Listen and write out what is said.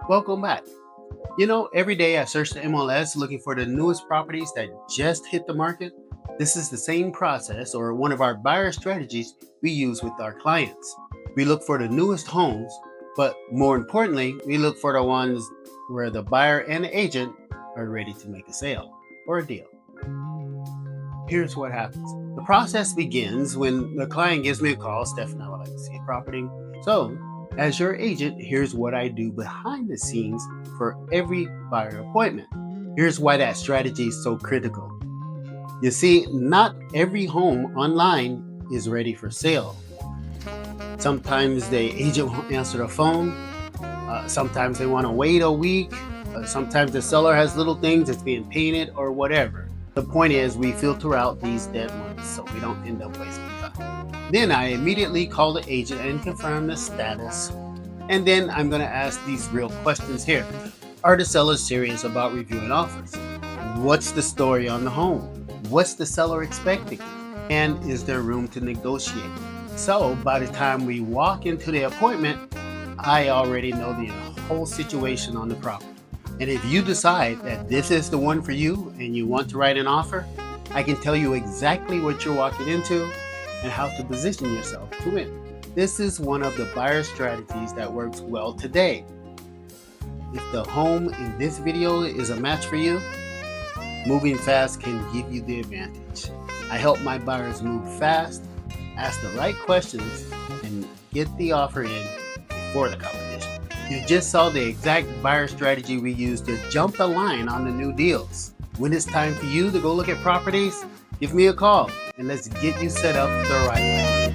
Welcome back. Every day I search the MLS looking for the newest properties that just hit the market. This is the same process or one of our buyer strategies we use with our clients. We look for the newest homes, but more importantly, we look for the ones where the buyer and the agent are ready to make a sale or a deal. Here's what happens. The process begins when the client gives me a call. Steph, I would like to see a property. So, as your agent, here's what I do behind the scenes for every buyer appointment. Here's why that strategy is so critical. You see, not every home online is ready for sale. Sometimes the agent won't answer the phone. Sometimes they want to wait a week. Sometimes the seller has little things that's being painted or whatever. The point is we filter out these dead ones so we don't end up wasting time. Then I immediately call the agent and confirm the status. And then I'm going to ask these real questions here. Are the sellers serious about reviewing offers? What's the story on the home? What's the seller expecting? And is there room to negotiate? So by the time we walk into the appointment, I already know the whole situation on the property. And if you decide that this is the one for you and you want to write an offer, I can tell you exactly what you're walking into and how to position yourself to win. This is one of the buyer strategies that works well today. If the home in this video is a match for you, moving fast can give you the advantage. I help my buyers move fast, ask the right questions, and get the offer in before the competition. You just saw the exact buyer strategy we use to jump the line on the new deals. When it's time for you to go look at properties, give me a call and let's get you set up the right way.